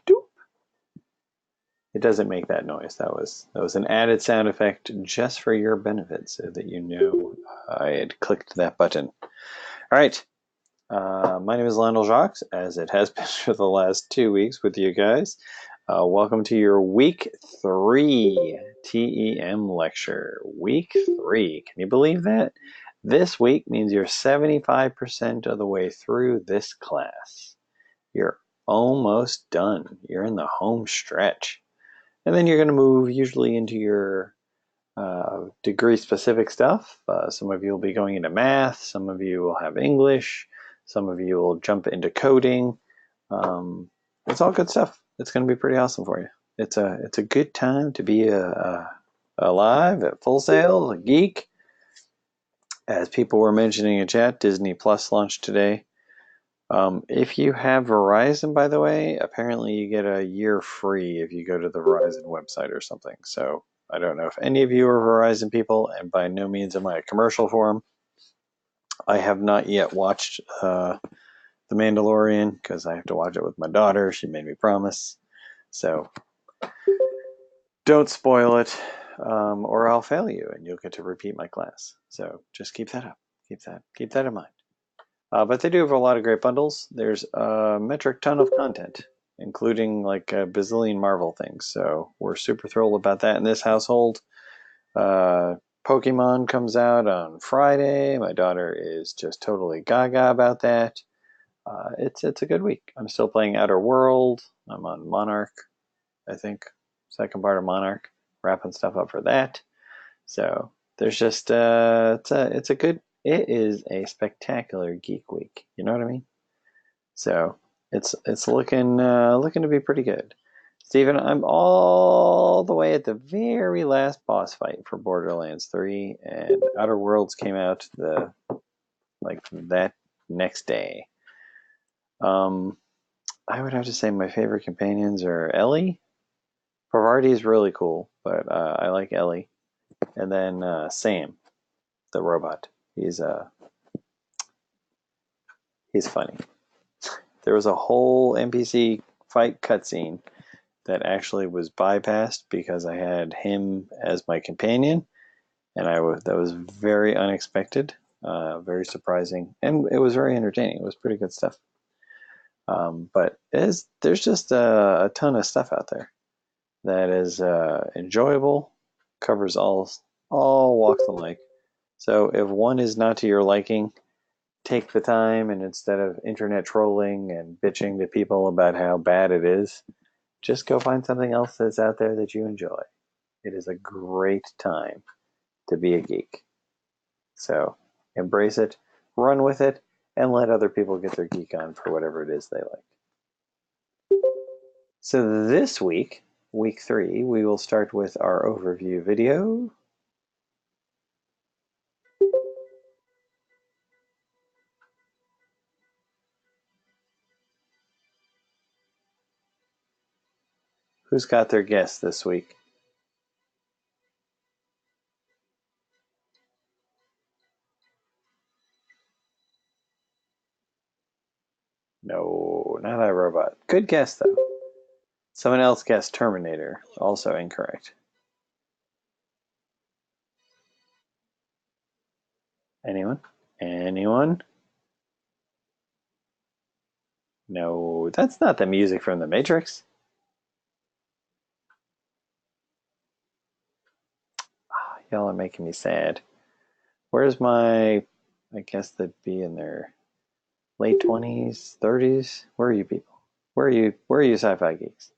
Doop. It doesn't make that noise. That was an added sound effect just for your benefit, so that you know I had clicked that button. All right. My name is Lionel Jacques, as it has been for the last 2 weeks with you guys. Welcome to your week 3 TEM lecture. Week 3. Can you believe that? This week means you're 75% of the way through this class. You're almost done. You're in the home stretch. And then you're going to move usually into your degree specific stuff. Some of you will be going into math, some of you will have English, some of you will jump into coding. It's all good stuff. It's going to be pretty awesome for you. It's a good time to be alive at Full Sail, a geek. As people were mentioning in chat, Disney Plus launched today. If you have Verizon, by the way, apparently you get a year free if you go to the Verizon website or something. So I don't know if any of you are Verizon people, and by no means am I a commercial for them. I have not yet watched The Mandalorian because I have to watch it with my daughter. She made me promise. So don't spoil it, or I'll fail you and you'll get to repeat my class. So just keep that up. Keep that in mind. But they do have a lot of great bundles. There's a metric ton of content, including like a bazillion Marvel things. So we're super thrilled about that in this household. Pokemon comes out on Friday. My daughter is just totally gaga about that. It's a good week. I'm still playing Outer World. I'm on Monarch, I think, second part of Monarch, wrapping stuff up for that. So there's just it is a spectacular geek week. You know what I mean? So it's looking to be pretty good. Steven, I'm all the way at the very last boss fight for Borderlands 3, and Outer Worlds came out that next day. I would have to say my favorite companions are Ellie. Parvati is really cool, but I like Ellie. And then Sam, the robot. He's funny. There was a whole NPC fight cutscene that actually was bypassed because I had him as my companion, and that was very unexpected, very surprising, and it was very entertaining. It was pretty good stuff. But there's just a ton of stuff out there that is enjoyable, covers all walks of life. So if one is not to your liking, take the time and instead of internet trolling and bitching to people about how bad it is, just go find something else that's out there that you enjoy. It is a great time to be a geek. So embrace it, run with it, and let other people get their geek on for whatever it is they like. So this week, week 3, we will start with our overview video. Who's got their guess this week? No, not iRobot. Good guess, though. Someone else guessed Terminator. Also incorrect. Anyone? Anyone? No, that's not the music from The Matrix. Y'all are making me sad. Where's my, I guess they'd be in their late 20s, 30s? Where are you people? Where are you sci-fi geeks?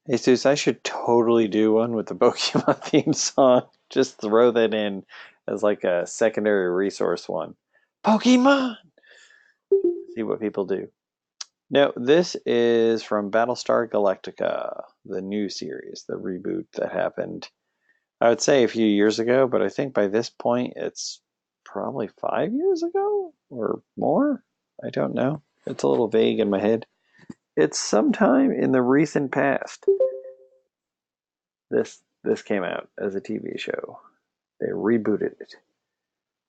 Hey, Zeus, I should totally do one with the Pokemon theme song. Just throw that in as like a secondary resource one. Pokemon! See what people do. No, this is from Battlestar Galactica, the new series, the reboot that happened, I would say a few years ago, but I think by this point it's probably 5 years ago or more. I don't know. It's a little vague in my head. It's sometime in the recent past. This came out as a TV show. They rebooted it.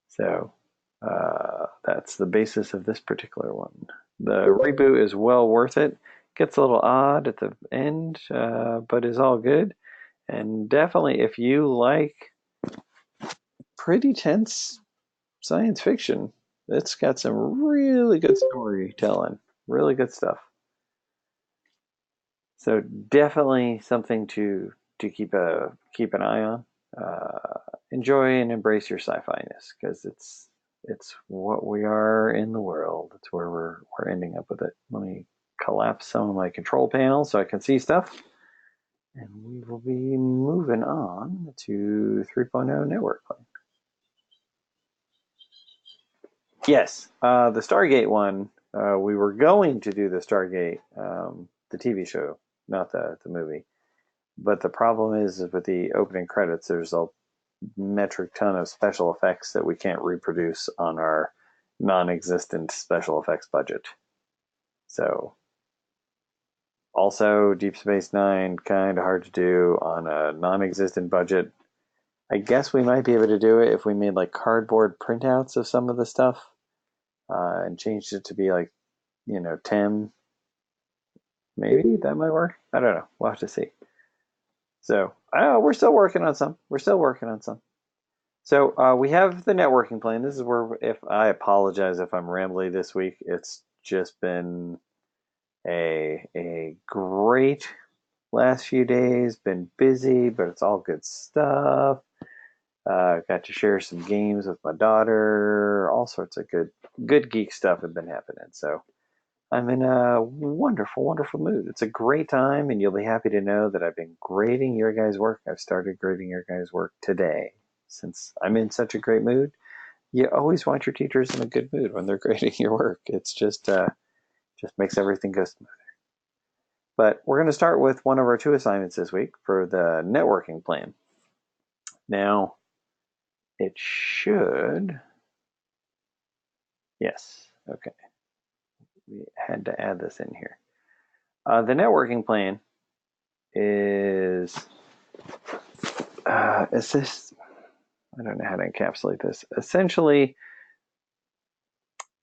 So That's the basis of this particular one. The reboot is well worth it. Gets a little odd at the end, but is all good. And definitely, if you like pretty tense science fiction, it's got some really good storytelling, really good stuff. So definitely something to keep an eye on. Enjoy and embrace your sci-fi-ness because it's what we are in the world. It's where we're ending up with it. Let me collapse some of my control panels so I can see stuff, and we will be moving on to 3.0 network plane. Yes, the Stargate one. We were going to do the Stargate, the TV show, not the movie. But the problem is with the opening credits, there's a metric ton of special effects that we can't reproduce on our non-existent special effects budget. So also Deep Space Nine kind of hard to do on a non-existent budget. I guess we might be able to do it if we made like cardboard printouts of some of the stuff and changed it to be like, TEM. Maybe that might work. I don't know. We'll have to see. So we're still working on some. We're still working on some. So we have the networking plan. This is where, if I apologize if I'm rambly this week, it's just been a great last few days. Been busy, but it's all good stuff. Got to share some games with my daughter. All sorts of good geek stuff have been happening. So I'm in a wonderful, wonderful mood. It's a great time, and you'll be happy to know that I've been grading your guys' work. I've started grading your guys' work today. Since I'm in such a great mood, you always want your teachers in a good mood when they're grading your work. It's just makes everything go smooth. But we're going to start with one of our two assignments this week for the networking plan. Now, it should, yes, okay. We had to add this in here. The networking plan is this. I don't know how to encapsulate this. Essentially,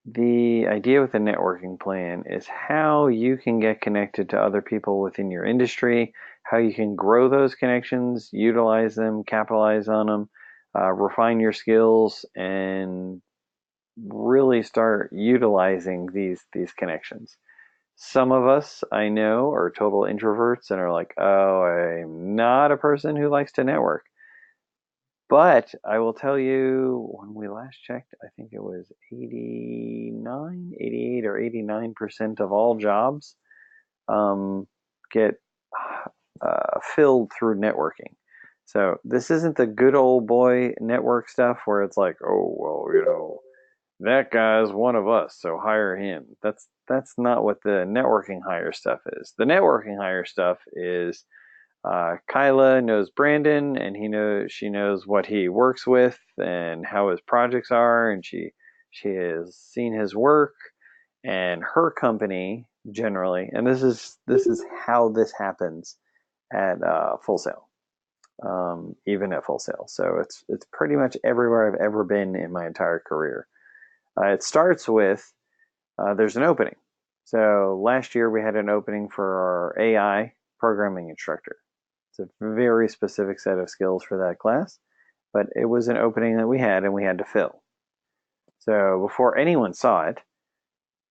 the idea with the networking plan is how you can get connected to other people within your industry, how you can grow those connections, utilize them, capitalize on them, refine your skills, and really start utilizing these connections. Some of us I know are total introverts and are like, oh, I'm not a person who likes to network. But I will tell you, when we last checked, I think it was 89, 88, or 89% of all jobs get filled through networking. So this isn't the good old boy network stuff where it's like, oh, well, that guy's one of us, so hire him. That's not what the networking hire stuff is. The networking hire stuff is Kyla knows Brandon, and she knows what he works with and how his projects are, and she has seen his work and her company generally. And this is how this happens at Full Sail, even at Full Sail. So it's pretty much everywhere I've ever been in my entire career. It starts with there's an opening. So last year we had an opening for our AI programming instructor. It's a very specific set of skills for that class, but it was an opening that we had and we had to fill. So before anyone saw it,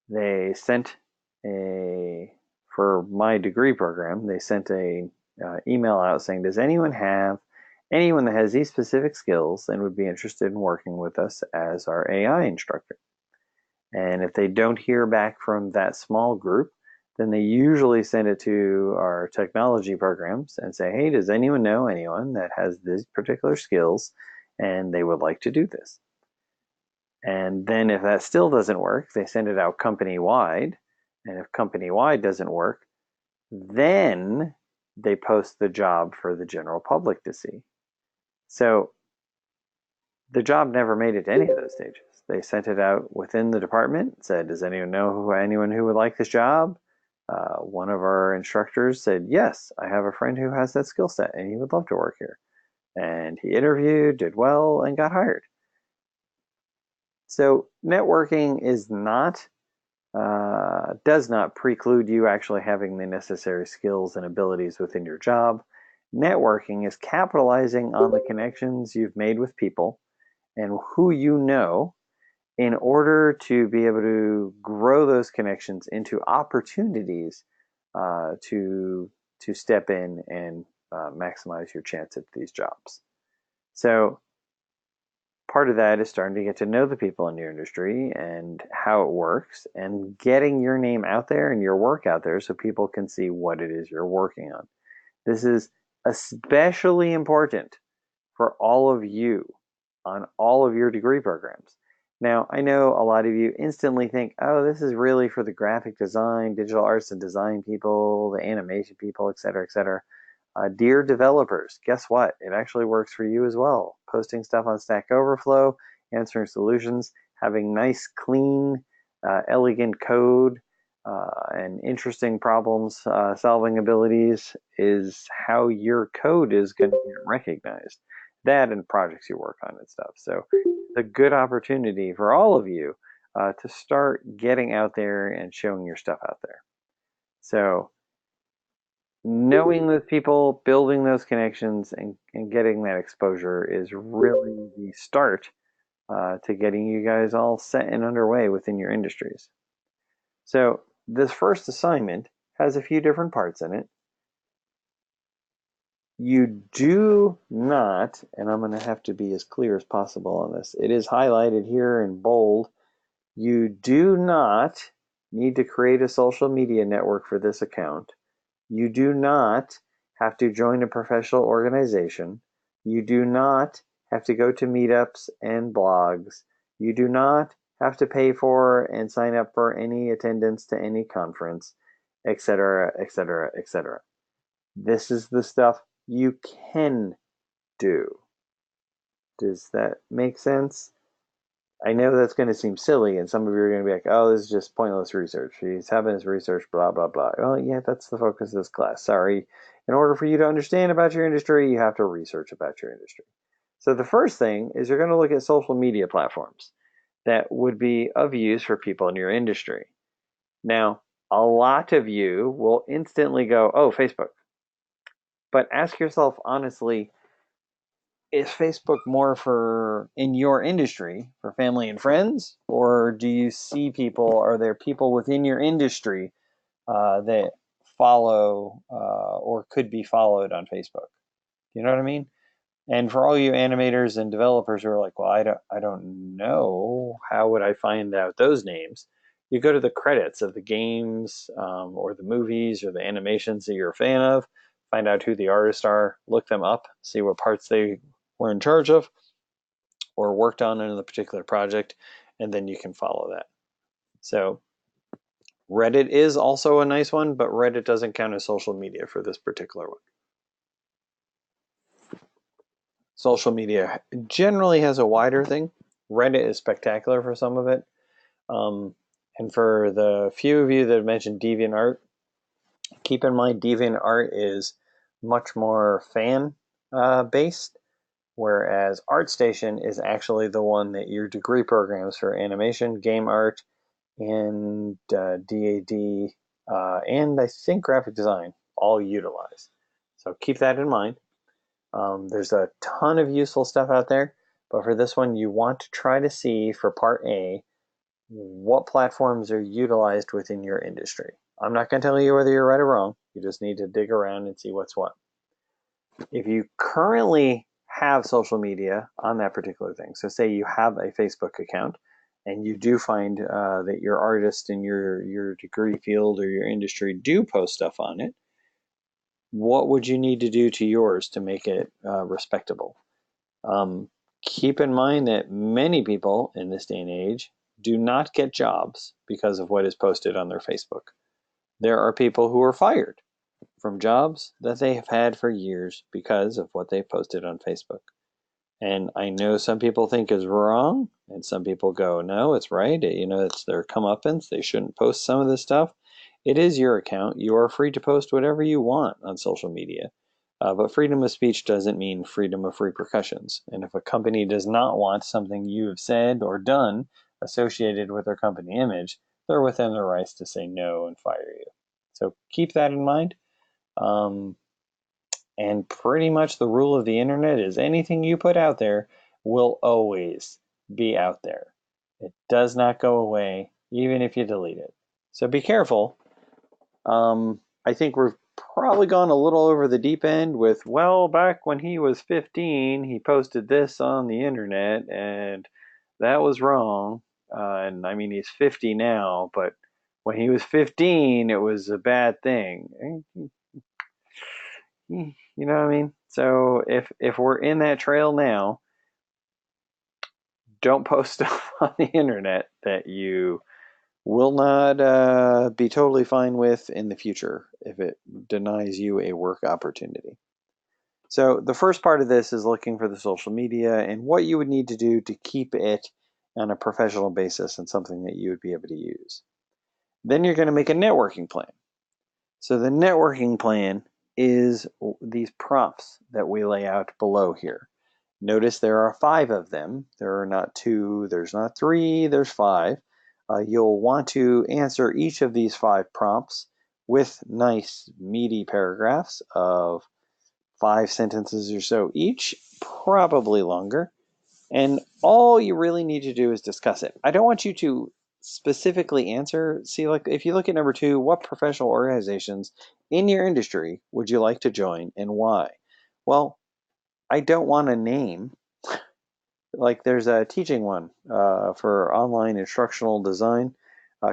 they sent for my degree program, they sent a email out saying, does anyone that has these specific skills and would be interested in working with us as our AI instructor? And if they don't hear back from that small group, then they usually send it to our technology programs and say, hey, does anyone know anyone that has these particular skills and they would like to do this? And then if that still doesn't work, they send it out company-wide. And if company-wide doesn't work, then they post the job for the general public to see. So the job never made it to any of those stages. They sent it out within the department, said, does anyone know anyone who would like this job? One of our instructors said, yes, I have a friend who has that skill set and he would love to work here. And he interviewed, did well, and got hired. So networking does not preclude you actually having the necessary skills and abilities within your job. Networking is capitalizing on the connections you've made with people and who you know in order to be able to grow those connections into opportunities to step in and maximize your chance at these jobs. So part of that is starting to get to know the people in your industry and how it works and getting your name out there and your work out there so people can see what it is you're working on. This is especially important for all of you on all of your degree programs. Now, I know a lot of you instantly think, oh, this is really for the graphic design, digital arts and design people, the animation people, et cetera, et cetera. Dear developers, guess what? It actually works for you as well. Posting stuff on Stack Overflow, answering solutions, having nice, clean, elegant code, and interesting problems solving abilities is how your code is going to get recognized. That and projects you work on and stuff. So it's a good opportunity for all of you to start getting out there and showing your stuff out there. So knowing those people, building those connections, and getting that exposure is really the start to getting you guys all set and underway within your industries. So this first assignment has a few different parts in it. You do not, and I'm going to have to be as clear as possible on this, it is highlighted here in bold. You do not need to create a social media network for this account. You do not have to join a professional organization. You do not have to go to meetups and blogs. You do not have to pay for and sign up for any attendance to any conference, etc., etc., etc. This is the stuff you can do. Does that make sense? I know that's going to seem silly, and some of you are going to be like, oh, this is just pointless research. He's having his research, blah, blah, blah. Well, yeah, that's the focus of this class. Sorry. In order for you to understand about your industry, you have to research about your industry. So the first thing is you're going to look at social media platforms that would be of use for people in your industry. Now, a lot of you will instantly go, oh, Facebook. But ask yourself honestly, is Facebook more for in your industry for family and friends, or do you see people? Are there people within your industry that follow or could be followed on Facebook? You know what I mean? And for all you animators and developers who are like, well, I don't know, how would I find out those names? You go to the credits of the games or the movies or the animations that you're a fan of, find out who the artists are, look them up, see what parts they were in charge of or worked on in the particular project, and then you can follow that. So Reddit is also a nice one, but Reddit doesn't count as social media for this particular one. Social media generally has a wider thing. Reddit is spectacular for some of it. And for the few of you that have mentioned DeviantArt, keep in mind DeviantArt is much more fan based, whereas ArtStation is actually the one that your degree programs for animation, game art, and DAD, and I think graphic design all utilize. So keep that in mind. There's a ton of useful stuff out there, but for this one, you want to try to see for part A what platforms are utilized within your industry. I'm not going to tell you whether you're right or wrong. You just need to dig around and see what's what. If you currently have social media on that particular thing, so say you have a Facebook account and you do find that your artist in your degree field or your industry do post stuff on it, what would you need to do to yours to make it respectable? Keep in mind that many people in this day and age do not get jobs because of what is posted on their Facebook. There are people who are fired from jobs that they have had for years because of what they posted on Facebook. And I know some people think is wrong, and some people go, no, it's right. It's their comeuppance. They shouldn't post some of this stuff. It is your account. You are free to post whatever you want on social media. But freedom of speech doesn't mean freedom of repercussions. And if a company does not want something you have said or done associated with their company image, they're within their rights to say no and fire you. So keep that in mind. And pretty much the rule of the internet is anything you put out there will always be out there. It does not go away, even if you delete it. So be careful. I think we've probably gone a little over the deep end with, well, back when he was 15, he posted this on the internet, and that was wrong. And I mean, he's 50 now, but when he was 15, it was a bad thing. You know what I mean? So if we're in that trail now, don't post stuff on the internet that you will not be totally fine with in the future if it denies you a work opportunity. So the first part of this is looking for the social media and what you would need to do to keep it on a professional basis and something that you would be able to use. Then you're going to make a networking plan. So the networking plan is these prompts that we lay out below here. Notice there are 5 of them. There are not 2, there's not 3, there's 5. You'll want to answer each of these 5 prompts with nice meaty paragraphs of 5 sentences or so each, probably longer. And all you really need to do is discuss it. I don't want you to specifically answer. See, like if you look at number 2, what professional organizations in your industry would you like to join and why? Well, I don't want to name. Like there's a teaching one for online instructional design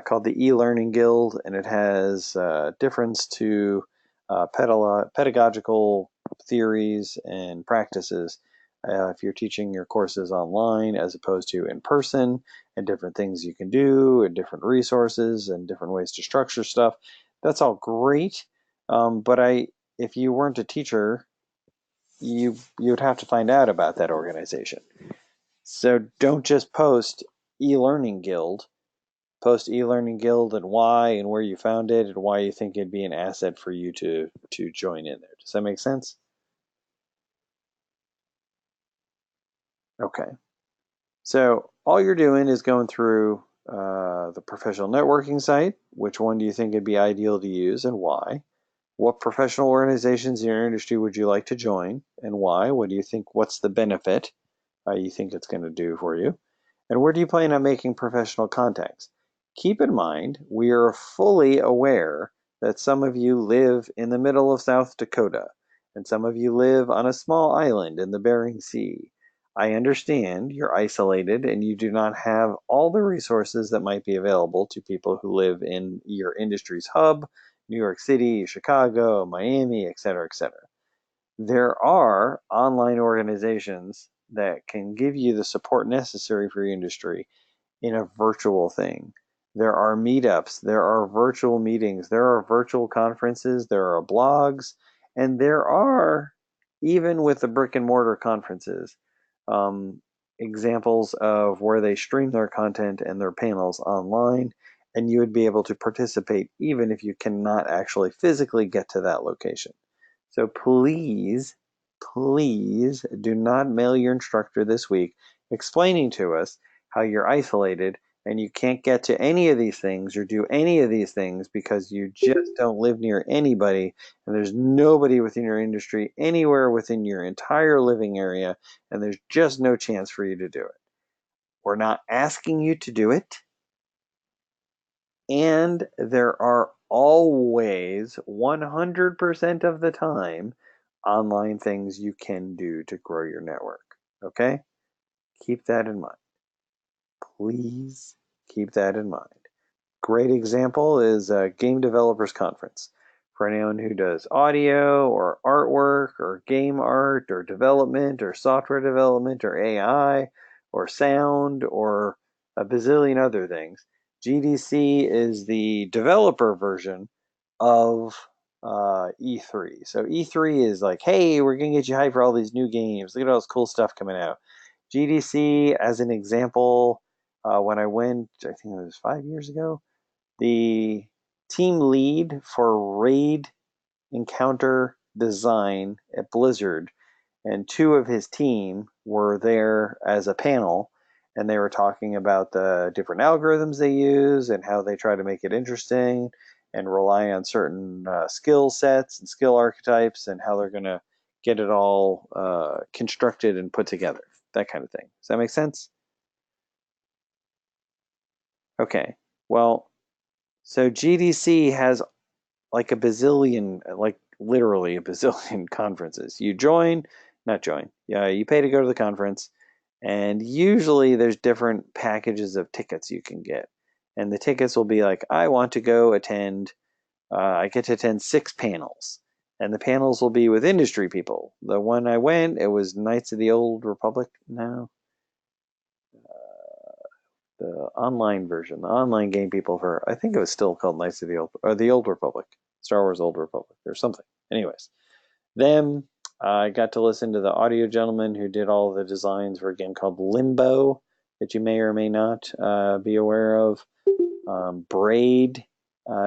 called the E-Learning Guild, and it has difference to pedagogical theories and practices if you're teaching your courses online as opposed to in person, and different things you can do and different resources and different ways to structure stuff. That's all great, but if you weren't a teacher, you'd have to find out about that organization. So don't just post e-learning guild. Post e-learning guild and why and where you found it and why you think it'd be an asset for you to join in there. Does that make sense? Okay. So all you're doing is going through the professional networking site. Which one do you think would be ideal to use and why? What professional organizations in your industry would you like to join and why? What do you think? What's the benefit you think it's going to do for you? And where do you plan on making professional contacts? Keep in mind, we are fully aware that some of you live in the middle of South Dakota, and some of you live on a small island in the Bering Sea. I understand you're isolated and you do not have all the resources that might be available to people who live in your industry's hub, New York City, Chicago, Miami, etc., etc. There are online organizations that can give you the support necessary for your industry in a virtual thing. There are meetups, there are virtual meetings, there are virtual conferences, there are blogs, and there are, even with the brick and mortar conferences, examples of where they stream their content and their panels online, and you would be able to participate even if you cannot actually physically get to that location. So please, please do not mail your instructor this week explaining to us how you're isolated and you can't get to any of these things or do any of these things because you just don't live near anybody and there's nobody within your industry anywhere within your entire living area and there's just no chance for you to do it. We're not asking you to do it. And there are always, 100% of the time, online things you can do to grow your network. Okay? Keep that in mind. Please keep that in mind. Great example is a Game Developers Conference. For anyone who does audio or artwork or game art or development or software development or AI or sound or a bazillion other things, GDC is the developer version of E3. So E3 is like, hey, we're going to get you hyped for all these new games. Look at all this cool stuff coming out. GDC, as an example, when I went, I think it was 5 years ago, the team lead for Raid Encounter design at Blizzard, and two of his team were there as a panel, and they were talking about the different algorithms they use and how they try to make it interesting and rely on certain skill sets and skill archetypes and how they're going to get it all constructed and put together, that kind of thing. Does that make sense? Okay. Well, so GDC has like a bazillion, like literally a bazillion conferences. You join, not join, yeah, you pay to go to the conference, and usually there's different packages of tickets you can get. And the tickets will be like, I want to go attend, I get to attend 6 panels. And the panels will be with industry people. The one I went, it was Knights of the Old Republic. No, the online version, the online game people for, I think it was still called Knights of the Old, or the Old Republic, Star Wars Old Republic, or something. Anyways, them, I got to listen to the audio gentleman who did all the designs for a game called Limbo that you may or may not be aware of. Braid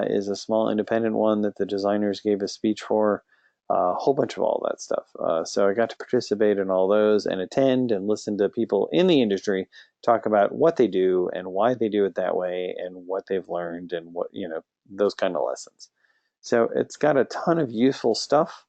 is a small independent one that the designers gave a speech for. A whole bunch of all that stuff. So I got to participate in all those and attend and listen to people in the industry talk about what they do and why they do it that way and what they've learned and what, those kind of lessons. So it's got a ton of useful stuff.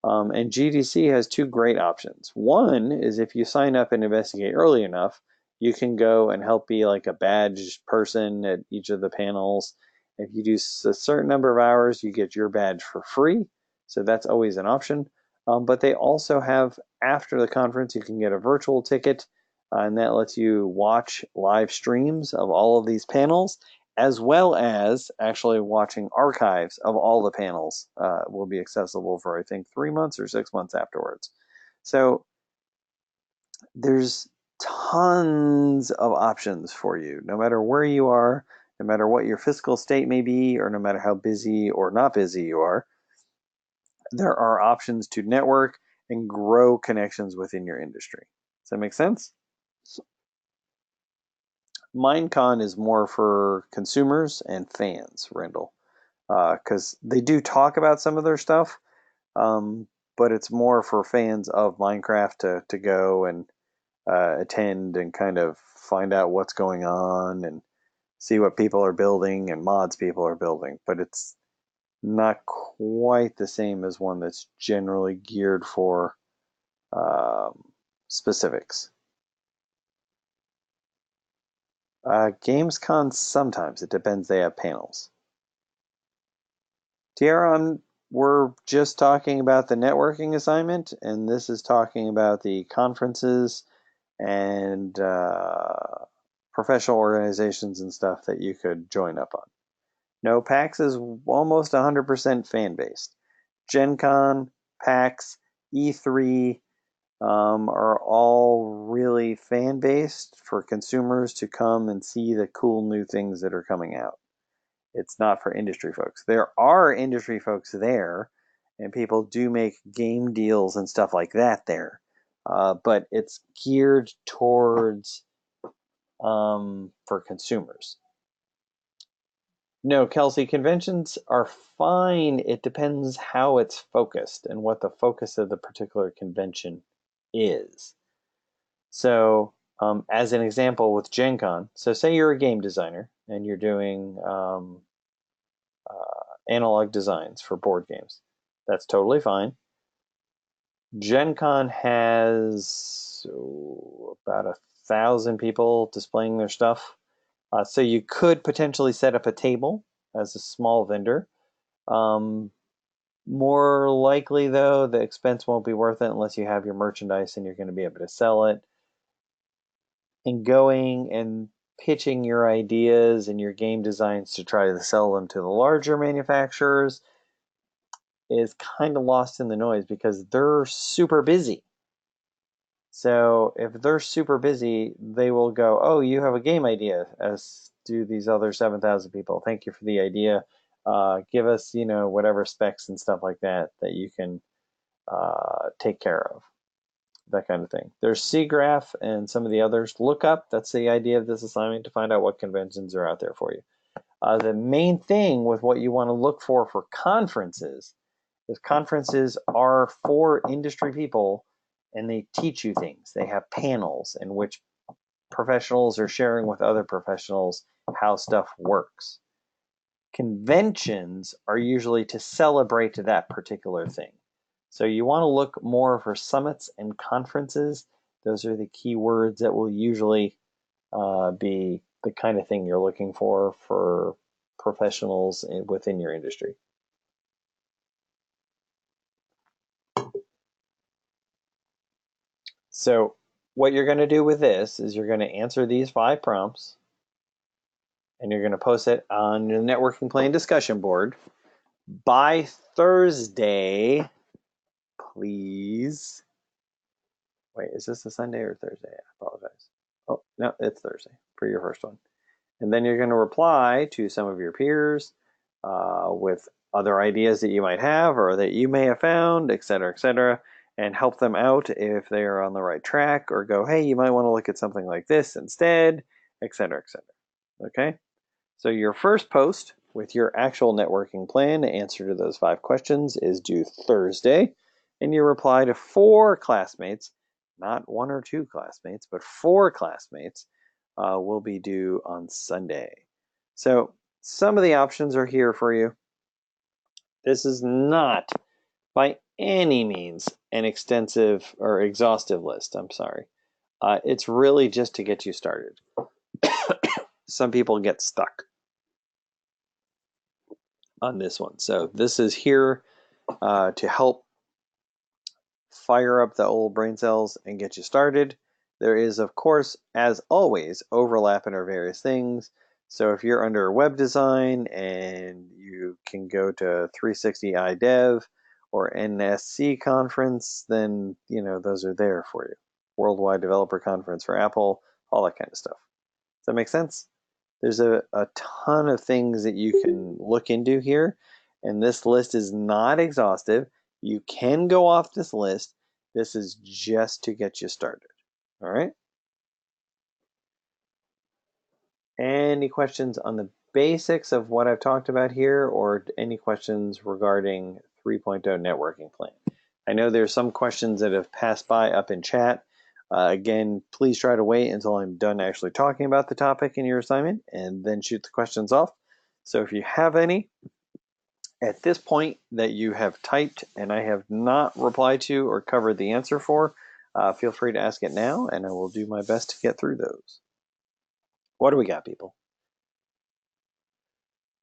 And GDC has two great options. One is if you sign up and investigate early enough, you can go and help be like a badge person at each of the panels. If you do a certain number of hours, you get your badge for free. So that's always an option. But they also have, after the conference, you can get a virtual ticket, and that lets you watch live streams of all of these panels, as well as actually watching archives of all the panels will be accessible for, I think, 3 months or 6 months afterwards. So there's tons of options for you, no matter where you are, no matter what your fiscal state may be, or no matter how busy or not busy you are. There are options to network and grow connections within your industry. Does that make sense? Minecon is more for consumers and fans, Randall, because they do talk about some of their stuff, but it's more for fans of Minecraft to go and attend and kind of find out what's going on and see what people are building and mods people are building. But it's not quite the same as one that's generally geared for specifics. Gamescom sometimes, it depends, they have panels. Tiaron, we're just talking about the networking assignment, and this is talking about the conferences and professional organizations and stuff that you could join up on. No, PAX is almost 100% fan-based. Gen Con, PAX, E3 are all really fan-based for consumers to come and see the cool new things that are coming out. It's not for industry folks. There are industry folks there, and people do make game deals and stuff like that there. But it's geared towards for consumers. No, Kelsey, conventions are fine. It depends how it's focused and what the focus of the particular convention is. So, as an example with Gen Con, so say you're a game designer and you're doing analog designs for board games. That's totally fine. Gen Con has about 1,000 people displaying their stuff. So you could potentially set up a table as a small vendor. More likely, though, the expense won't be worth it unless you have your merchandise and you're going to be able to sell it. And going and pitching your ideas and your game designs to try to sell them to the larger manufacturers is kind of lost in the noise because they're super busy. So if they're super busy, they will go, oh, you have a game idea, as do these other 7,000 people. Thank you for the idea. Give us, whatever specs and stuff like that you can take care of. That kind of thing. There's SIGGRAPH and some of the others. Look up. That's the idea of this assignment, to find out what conventions are out there for you. The main thing with what you want to look for conferences Because conferences are for industry people and they teach you things. They have panels in which professionals are sharing with other professionals how stuff works. Conventions are usually to celebrate that particular thing. So you want to look more for summits and conferences. Those are the key words that will usually be the kind of thing you're looking for professionals within your industry. So what you're going to do with this is you're going to answer these 5 prompts and you're going to post it on the networking plan discussion board. By Thursday, please. Wait, is this a Sunday or Thursday? I apologize. Oh, no, it's Thursday for your first one. And then you're going to reply to some of your peers with other ideas that you might have or that you may have found, et cetera, and help them out if they are on the right track, or go, hey, you might want to look at something like this instead, et cetera, et cetera. Okay? So your first post with your actual networking plan, answer to those 5 questions, is due Thursday, and your reply to 4 classmates, not 1 or 2 classmates, but 4 classmates, will be due on Sunday. So some of the options are here for you. This is not by any means an extensive or exhaustive list. I'm sorry. It's really just to get you started. Some people get stuck on this one. So this is here to help fire up the old brain cells and get you started. There is, of course, as always, overlap in our various things. So if you're under web design and you can go to 360 iDev or NSC conference, then those are there for you. Worldwide Developer Conference for Apple, all that kind of stuff. Does that make sense? There's a ton of things that you can look into here, and this list is not exhaustive. You can go off this list. This is just to get you started. All right? Any questions on the basics of what I've talked about here, or any questions regarding 3.0 networking plan? I know there's some questions that have passed by up in chat. Again, please try to wait until I'm done actually talking about the topic in your assignment and then shoot the questions off. So if you have any at this point that you have typed and I have not replied to or covered the answer for, feel free to ask it now and I will do my best to get through those. What do we got, people?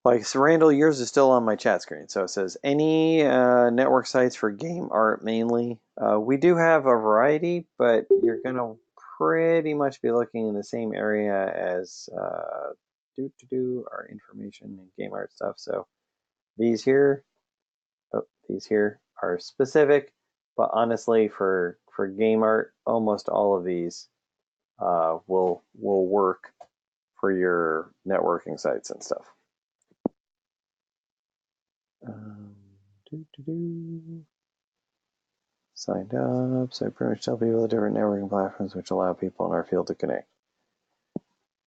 Like, so Randall, yours is still on my chat screen. So it says, any network sites for game art mainly? We do have a variety, but you're going to pretty much be looking in the same area as our information and game art stuff. So these here are specific, but honestly, for game art, almost all of these will work for your networking sites and stuff. Signed up, so I pretty much tell people the different networking platforms which allow people in our field to connect.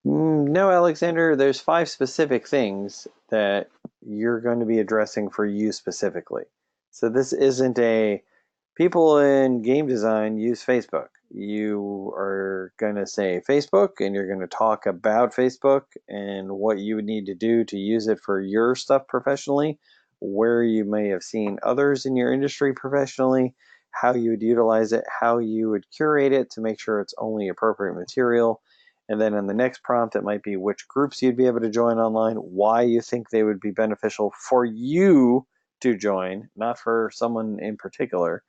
No, Alexander, there's 5 specific things that you're going to be addressing for you specifically. So this isn't people in game design use Facebook. You are going to say Facebook and you're going to talk about Facebook and what you would need to do to use it for your stuff professionally, where you may have seen others in your industry professionally, how you would utilize it, how you would curate it to make sure it's only appropriate material. And then in the next prompt, it might be which groups you'd be able to join online, why you think they would be beneficial for you to join, not for someone in particular.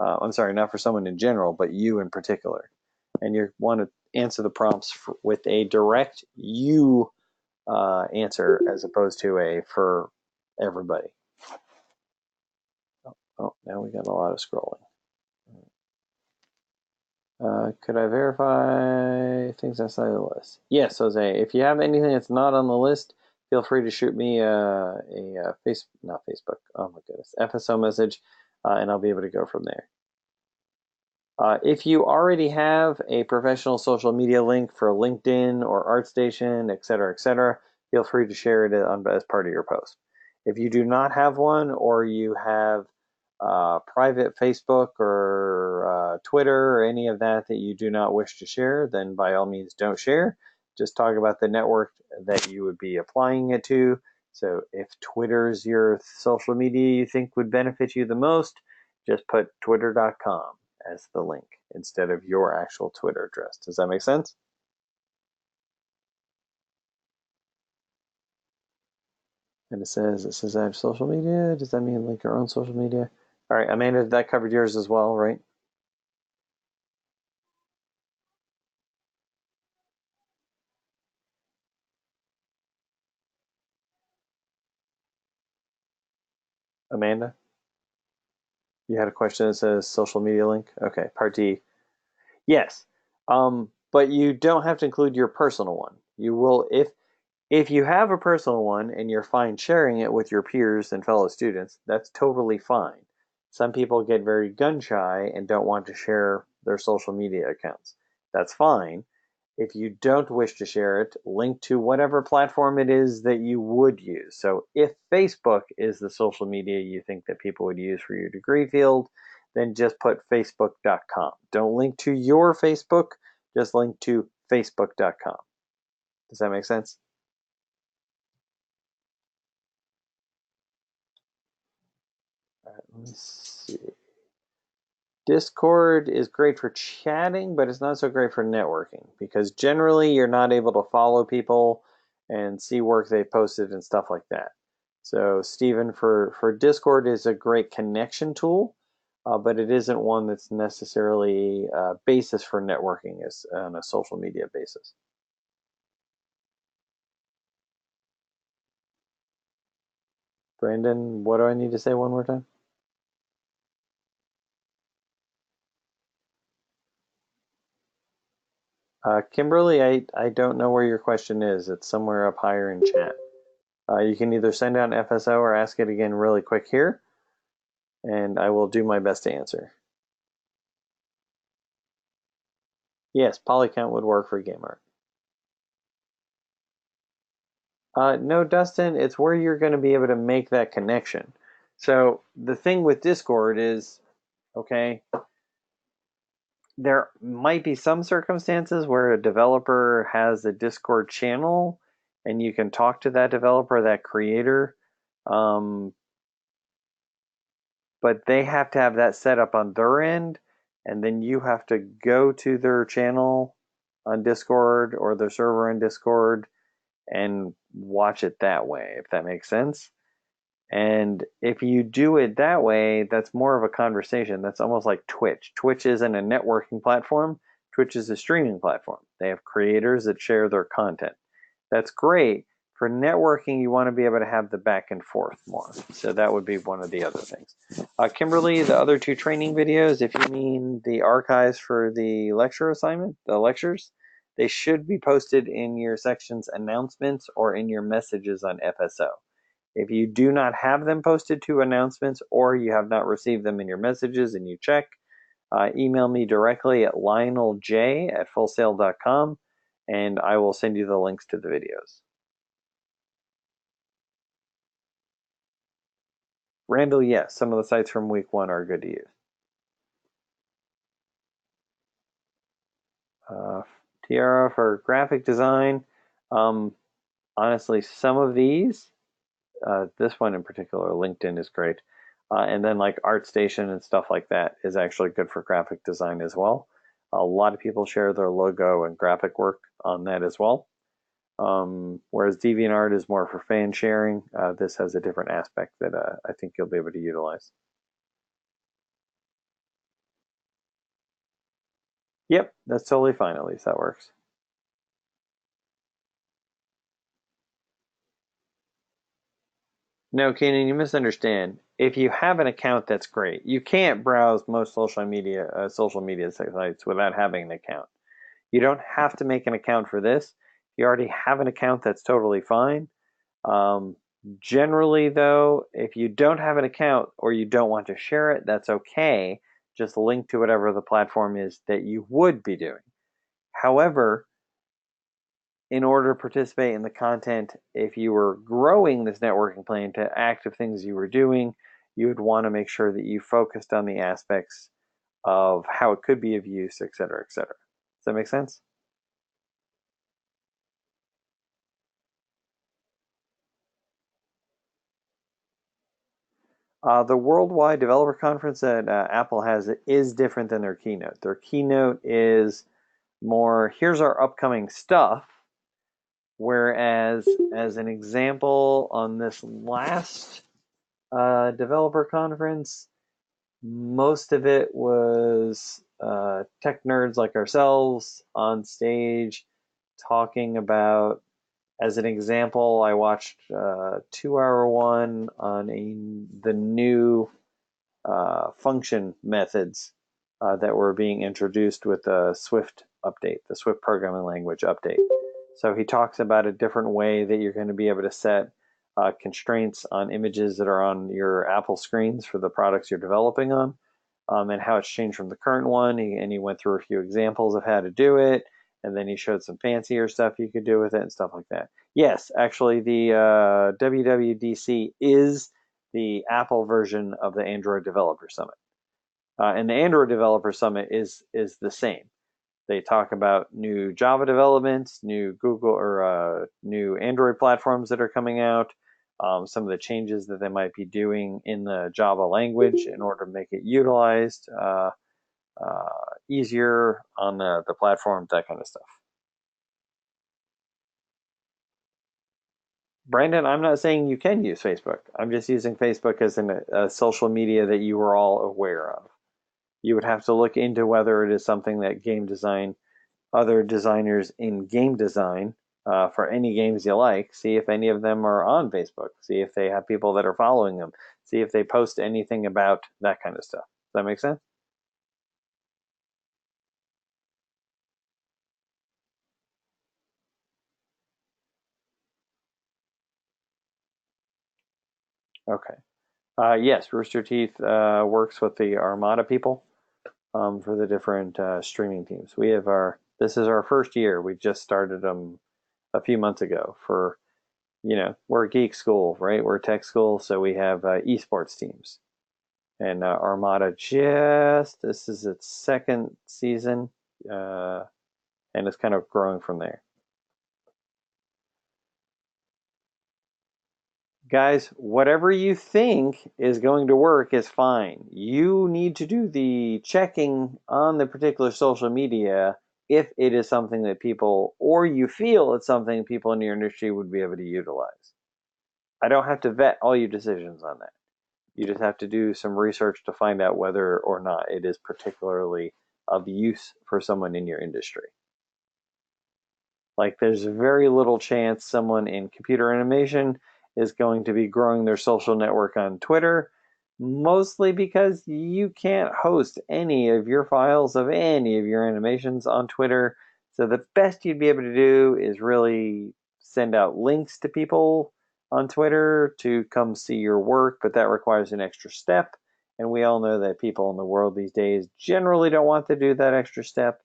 I'm sorry, not for someone in general, but you in particular. And you want to answer the prompts with a direct you answer as opposed to a for everybody. Oh, now we got a lot of scrolling. Could I verify things outside the list? Yes, Jose. If you have anything that's not on the list, feel free to shoot me not Facebook. Oh my goodness, FSO message, and I'll be able to go from there. If you already have a professional social media link for LinkedIn or ArtStation, et cetera, feel free to share it as part of your post. If you do not have one, or you have private Facebook or Twitter or any of that you do not wish to share, then by all means don't share. Just talk about the network that you would be applying it to. So if Twitter's your social media you think would benefit you the most, just put twitter.com as the link instead of your actual Twitter address. Does that make sense? And it says I have social media. Does that mean link your own social media? All right, Amanda, that covered yours as well, right? Amanda, you had a question that says social media link. Okay, part D. Yes, but you don't have to include your personal one. You will if you have a personal one and you're fine sharing it with your peers and fellow students, that's totally fine. Some people get very gun shy and don't want to share their social media accounts. That's fine. If you don't wish to share it, link to whatever platform it is that you would use. So if Facebook is the social media you think that people would use for your degree field, then just put facebook.com. Don't link to your Facebook, just link to facebook.com. Does that make sense? All right, let me see. Discord is great for chatting, but it's not so great for networking because generally you're not able to follow people and see work they've posted and stuff like that. So, Stephen, for Discord is a great connection tool, but it isn't one that's necessarily a basis for networking as on a social media basis. Brandon, what do I need to say one more time? Kimberly, I don't know where your question is. It's somewhere up higher in chat. You can either send out an FSO or ask it again really quick here, and I will do my best to answer. Yes, polycount would work for game art. No, Dustin, it's where you're going to be able to make that connection. So the thing with Discord is, okay, there might be some circumstances where a developer has a Discord channel and you can talk to that developer, that creator, um, but they have to have that set up on their end, and then you have to go to their channel on Discord or their server in Discord and watch it that way, if that makes sense. And if you do it that way, that's more of a conversation. That's almost like Twitch. Twitch isn't a networking platform. Twitch is a streaming platform. They have creators that share their content. That's great. For networking, you want to be able to have the back and forth more. So that would be one of the other things. Kimberly, the other two training videos, if you mean the archives for the lecture assignment, the lectures, they should be posted in your section's announcements or in your messages on FSO. If you do not have them posted to announcements or you have not received them in your messages and you check, email me directly at lionelj@fullsail.com and I will send you the links to the videos. Randall, yes, some of the sites from week 1 are good to use. Tiara for graphic design. Honestly, some of these, this one in particular, LinkedIn is great. And then like ArtStation and stuff like that is actually good for graphic design as well. A lot of people share their logo and graphic work on that as well. Whereas DeviantArt is more for fan sharing, this has a different aspect that I think you'll be able to utilize. Yep, that's totally fine. At least that works. No, Keenan, you misunderstand. If you have an account, that's great. You can't browse most social media sites without having an account. You don't have to make an account for this. If you already have an account, that's totally fine. Um, Generally, though, if you don't have an account or you don't want to share it, that's okay. Just link to whatever the platform is that you would be doing. However, in order to participate in the content, if you were growing this networking plan to active things you were doing, you would want to make sure that you focused on the aspects of how it could be of use, et cetera, et cetera. Does that make sense? The Worldwide Developer Conference that Apple has is different than their keynote. Their keynote is more, here's our upcoming stuff, whereas, as an example, on this last developer conference, most of it was tech nerds like ourselves on stage talking about, as an example, I watched a 2-hour one on the new function methods that were being introduced with the Swift update, the Swift programming language update. So he talks about a different way that you're going to be able to set constraints on images that are on your Apple screens for the products you're developing on, and how it's changed from the current one. And he went through a few examples of how to do it, and then he showed some fancier stuff you could do with it and stuff like that. Yes, actually, the WWDC is the Apple version of the Android Developer Summit. And the Android Developer Summit is the same. They talk about new Java developments, new Google or new Android platforms that are coming out, some of the changes that they might be doing in the Java language in order to make it utilized easier on the platform, that kind of stuff. Brandon, I'm not saying you can use Facebook. I'm just using Facebook as a social media that you are all aware of. You would have to look into whether it is something that game design, other designers in game design for any games you like, see if any of them are on Facebook, see if they have people that are following them, see if they post anything about that kind of stuff. Does that make sense? Okay. Yes, Rooster Teeth works with the Armada people for the different streaming teams. This is our first year. We just started them a few months ago for, we're a geek school, right? We're a tech school, so we have esports teams. And Armada this is its second season, and it's kind of growing from there. Guys, whatever you think is going to work is fine. You need to do the checking on the particular social media if it is something that people, or you feel it's something people in your industry would be able to utilize. I don't have to vet all your decisions on that. You just have to do some research to find out whether or not it is particularly of use for someone in your industry. Like, there's very little chance someone in computer animation is going to be growing their social network on Twitter, mostly because you can't host any of your files of any of your animations on Twitter. So the best you'd be able to do is really send out links to people on Twitter to come see your work, but that requires an extra step. And we all know that people in the world these days generally don't want to do that extra step.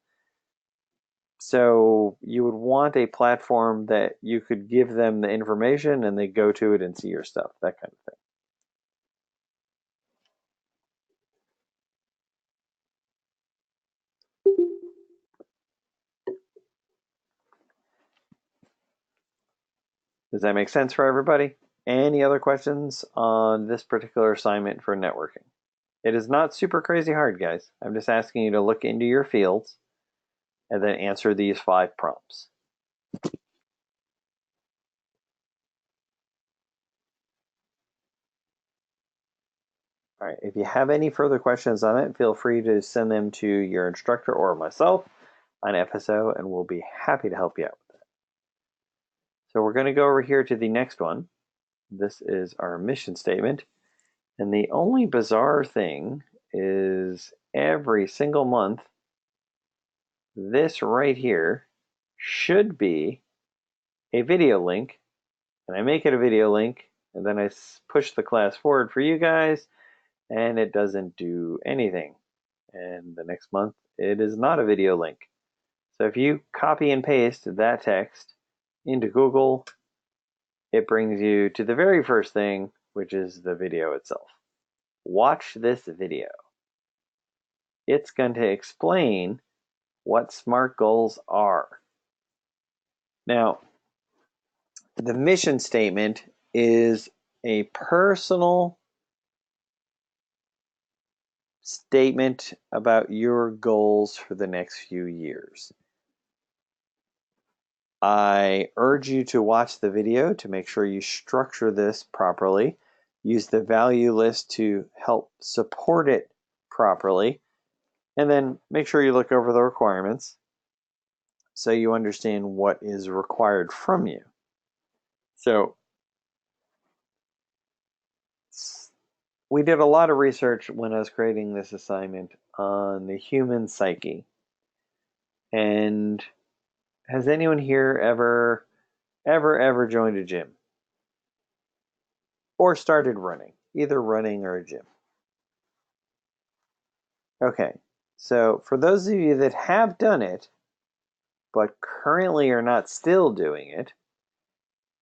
So you would want a platform that you could give them the information and they go to it and see your stuff, that kind of thing. Does that make sense for everybody? Any other questions on this particular assignment for networking? It is not super crazy hard, guys. I'm just asking you to look into your fields and then answer these 5 prompts. All right, if you have any further questions on it, feel free to send them to your instructor or myself on FSO, and we'll be happy to help you out with that. So we're going to go over here to the next one. This is our mission statement. And the only bizarre thing is every single month, this right here should be a video link. And I make it a video link, and then I push the class forward for you guys, and it doesn't do anything. And the next month, it is not a video link. So if you copy and paste that text into Google, it brings you to the very first thing, which is the video itself. watch this video. It's going to explain what SMART goals are. Now, the mission statement is a personal statement about your goals for the next few years. I urge you to watch the video to make sure you structure this properly. Use the value list to help support it properly. And then make sure you look over the requirements so you understand what is required from you. So we did a lot of research when I was creating this assignment on the human psyche. And has anyone here ever joined a gym? Or started running, either running or a gym? Okay, so for those of you that have done it, but currently are not still doing it,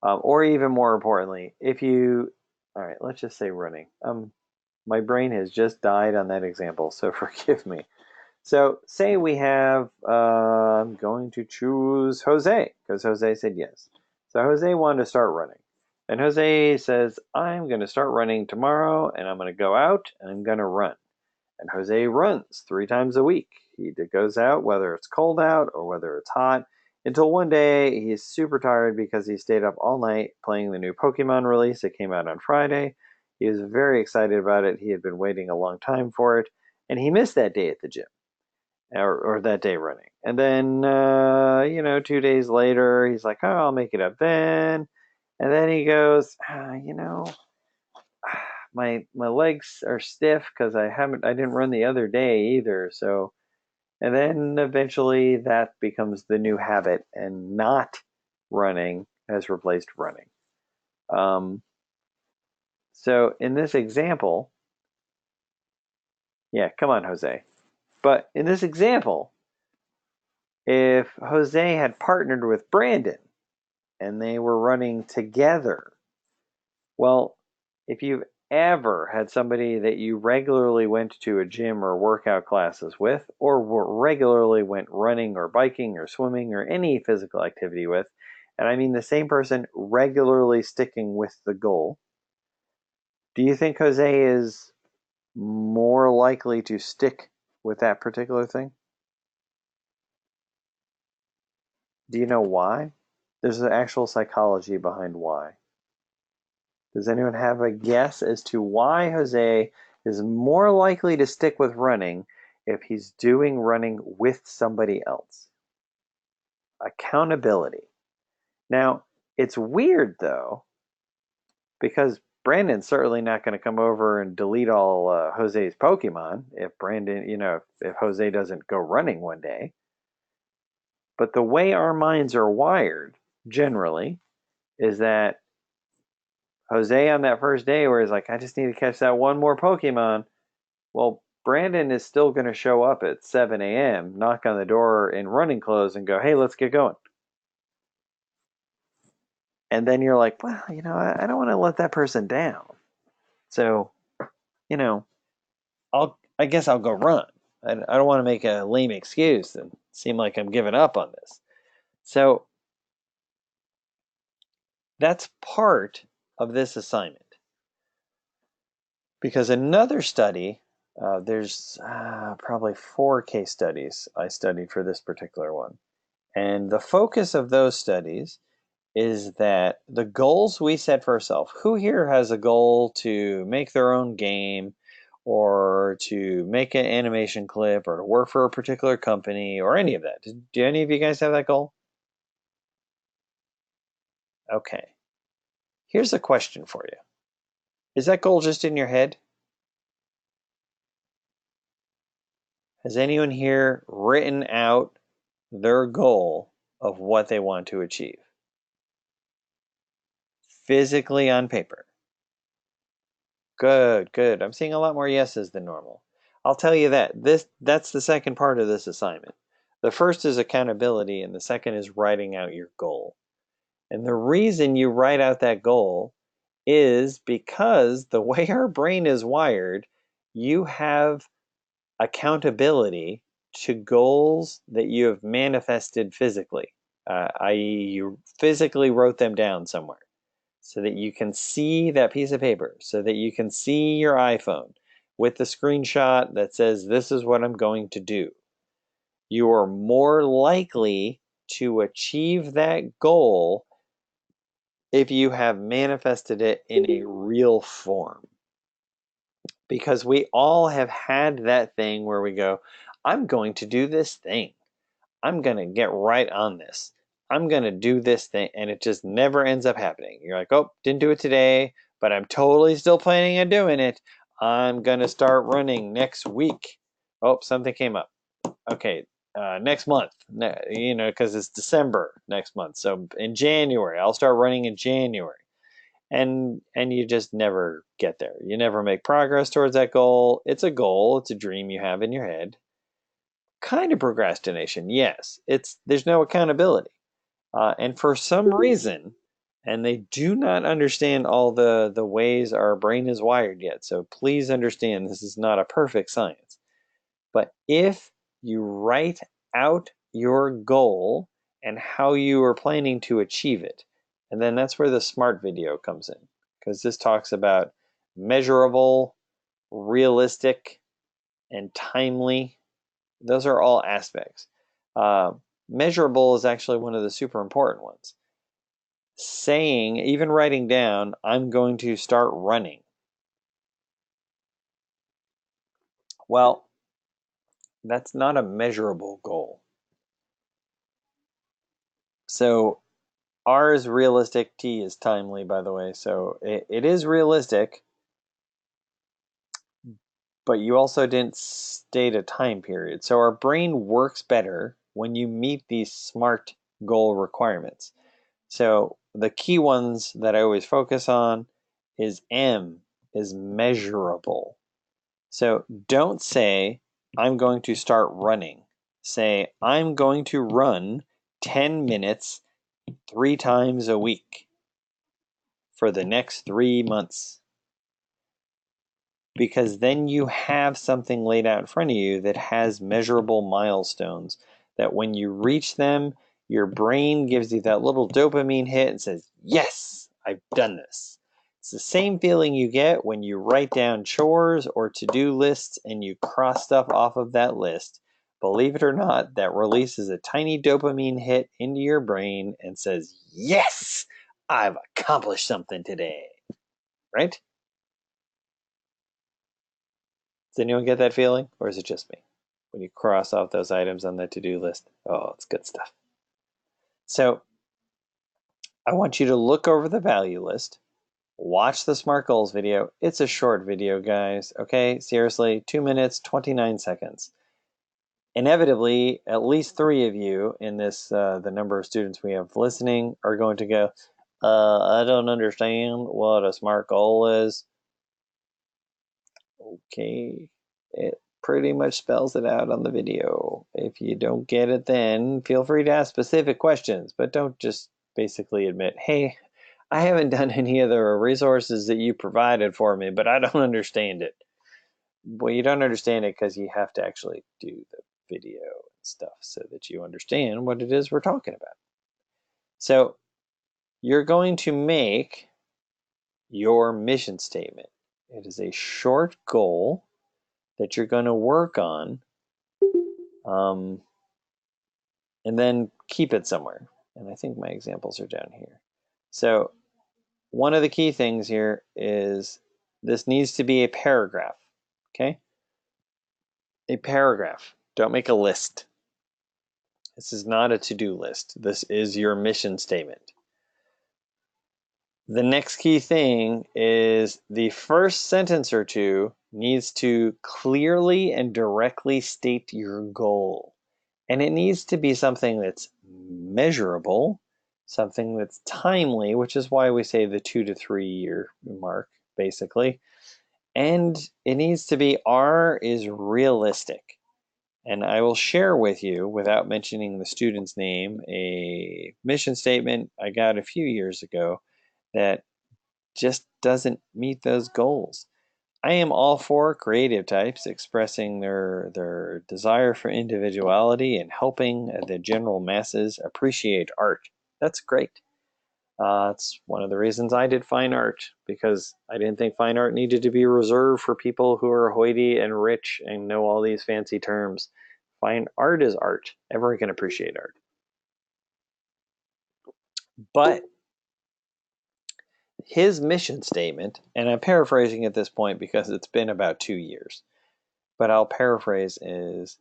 or even more importantly, all right, let's just say running. My brain has just died on that example, so forgive me. So say we have, I'm going to choose Jose, because Jose said yes. So Jose wanted to start running. And Jose says, I'm going to start running tomorrow, and I'm going to go out, and I'm going to run. And Jose runs 3 times a week. He goes out, whether it's cold out or whether it's hot, until one day he's super tired because he stayed up all night playing the new Pokemon release that came out on Friday. He was very excited about it. He had been waiting a long time for it, and he missed that day at the gym, or that day running. And then, 2 days later, he's like, oh, I'll make it up then. And then he goes, my legs are stiff because I didn't run the other day either. So, and then eventually that becomes the new habit, and not running has replaced running. So in this example, yeah, come on, Jose. But in this example, if Jose had partnered with Brandon and they were running together, well, if you've ever had somebody that you regularly went to a gym or workout classes with, or regularly went running or biking or swimming or any physical activity with, and I mean the same person regularly sticking with the goal, do you think Jose is more likely to stick with that particular thing? Do you know why? There's an actual psychology behind why. Does anyone have a guess as to why Jose is more likely to stick with running if he's doing running with somebody else? Accountability. Now, it's weird though, because Brandon's certainly not going to come over and delete all Jose's Pokemon if if Jose doesn't go running one day. But the way our minds are wired, generally, is that Jose on that first day where he's like, I just need to catch that one more Pokemon. Well, Brandon is still going to show up at 7 a.m., knock on the door in running clothes and go, hey, let's get going. And then you're like, well, I don't want to let that person down. So, I guess I'll go run. I don't want to make a lame excuse and seem like I'm giving up on this. So that's part of this assignment. Because another study, there's probably 4 case studies I studied for this particular one. And the focus of those studies is that the goals we set for ourselves, who here has a goal to make their own game, or to make an animation clip, or to work for a particular company, or any of that? Do any of you guys have that goal? Okay. Here's a question for you. Is that goal just in your head? Has anyone here written out their goal of what they want to achieve? Physically on paper. Good, good. I'm seeing a lot more yeses than normal. I'll tell you that's the second part of this assignment. The first is accountability, and the second is writing out your goal. And the reason you write out that goal is because the way our brain is wired, you have accountability to goals that you have manifested physically, i.e., you physically wrote them down somewhere so that you can see that piece of paper, so that you can see your iPhone with the screenshot that says, this is what I'm going to do. You are more likely to achieve that goal if you have manifested it in a real form. Because we all have had that thing where we go, I'm going to do this thing. I'm going to get right on this. I'm going to do this thing. And it just never ends up happening. You're like, oh, didn't do it today, but I'm totally still planning on doing it. I'm going to start running next week. Oh, something came up. Okay, next month, because it's December next month. So in January, I'll start running in January. And you just never get there. You never make progress towards that goal. It's a goal, it's a dream you have in your head. Kind of procrastination, yes. There's no accountability. And for some reason, and they do not understand all the ways our brain is wired yet. So please understand this is not a perfect science. But if you write out your goal and how you are planning to achieve it, and then that's where the SMART video comes in, because this talks about measurable, realistic, and timely. Those are all aspects. Measurable is actually one of the super important ones. Saying, even writing down, I'm going to start running. Well, that's not a measurable goal. So R is realistic, T is timely, by the way. So it is realistic, but you also didn't state a time period. So our brain works better when you meet these SMART goal requirements. So the key ones that I always focus on is M, is measurable. So don't say, I'm going to start running. Say, I'm going to run 10 minutes 3 times a week for the next 3 months. Because then you have something laid out in front of you that has measurable milestones that when you reach them, your brain gives you that little dopamine hit and says, yes, I've done this. It's the same feeling you get when you write down chores or to-do lists and you cross stuff off of that list. Believe it or not, that releases a tiny dopamine hit into your brain and says, yes, I've accomplished something today. Right? Does anyone get that feeling, or is it just me? When you cross off those items on the to-do list, oh, it's good stuff. So I want you to look over the value list, watch the SMART Goals video. It's a short video, guys, okay? Seriously, 2 minutes, 29 seconds. Inevitably, at least 3 of you in this, the number of students we have listening, are going to go, I don't understand what a SMART goal is. Okay, it pretty much spells it out on the video. If you don't get it, then feel free to ask specific questions, but don't just basically admit, hey, I haven't done any of the resources that you provided for me, but I don't understand it. Well, you don't understand it because you have to actually do the video and stuff so that you understand what it is we're talking about. So you're going to make your mission statement. It is a short goal that you're going to work on, and then keep it somewhere. And I think my examples are down here. So one of the key things here is this needs to be a paragraph, okay? A paragraph. Don't make a list. This is not a to-do list. This is your mission statement. The next key thing is the first sentence or two needs to clearly and directly state your goal. And it needs to be something that's measurable, something that's timely, which is why we say the 2 to 3 year mark, basically. And it needs to be R is realistic. And I will share with you, without mentioning the student's name, a mission statement I got a few years ago that just doesn't meet those goals. I am all for creative types expressing their desire for individuality and helping the general masses appreciate art. That's great. It's one of the reasons I did fine art, because I didn't think fine art needed to be reserved for people who are hoity and rich and know all these fancy terms. Fine art is art. Everyone can appreciate art. But his mission statement, and I'm paraphrasing at this point because it's been about 2 years, but I'll paraphrase, is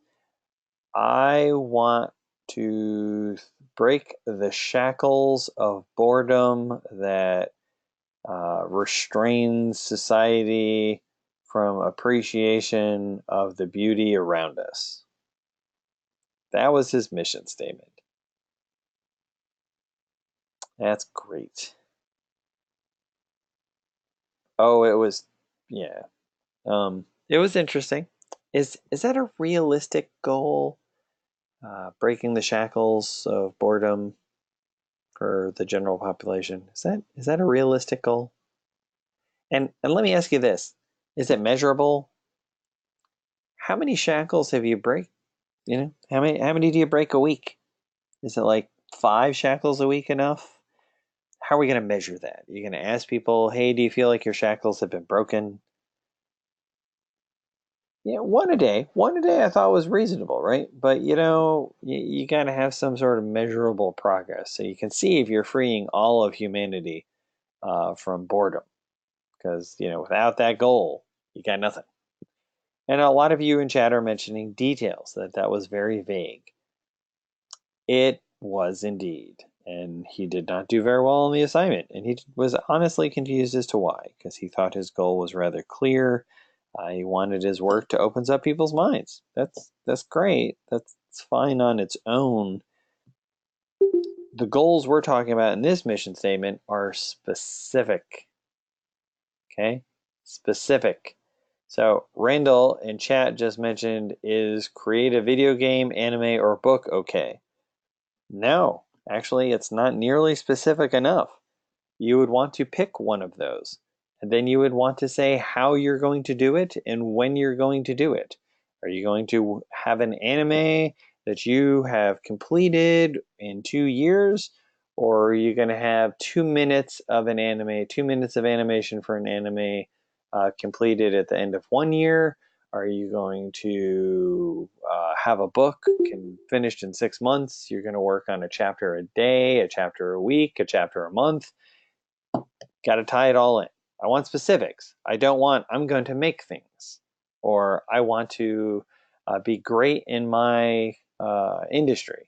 I want to break the shackles of boredom that restrains society from appreciation of the beauty around us. That was his mission statement. That's great. Oh, it was, yeah. It was interesting. Is that a realistic goal? Breaking the shackles of boredom for the general population. Is that a realistic goal? And let me ask you this: is it measurable? How many shackles have you break? How many do you break a week? Is it like 5 shackles a week enough? How are we going to measure that? You're going to ask people, hey, do you feel like your shackles have been broken? Yeah, one a day. One a day I thought was reasonable, right? But you got to have some sort of measurable progress so you can see if you're freeing all of humanity from boredom. Because, without that goal, you got nothing. And a lot of you in chat are mentioning details, that was very vague. It was indeed. And he did not do very well on the assignment. And he was honestly confused as to why, because he thought his goal was rather clear. He wanted his work to open up people's minds. That's great. That's fine on its own. The goals we're talking about in this mission statement are specific. Okay? Specific. So Randall in chat just mentioned, is create a video game, anime, or book okay? No, actually, it's not nearly specific enough. You would want to pick one of those. And then you would want to say how you're going to do it and when you're going to do it. Are you going to have an anime that you have completed in 2 years? Or are you going to have 2 minutes of an anime, 2 minutes of animation for an anime completed at the end of 1 year? Are you going to have a book finished in 6 months? You're going to work on a chapter a day, a chapter a week, a chapter a month. Got to tie it all in. I want specifics. I don't want, I'm going to make things, or I want to be great in my industry.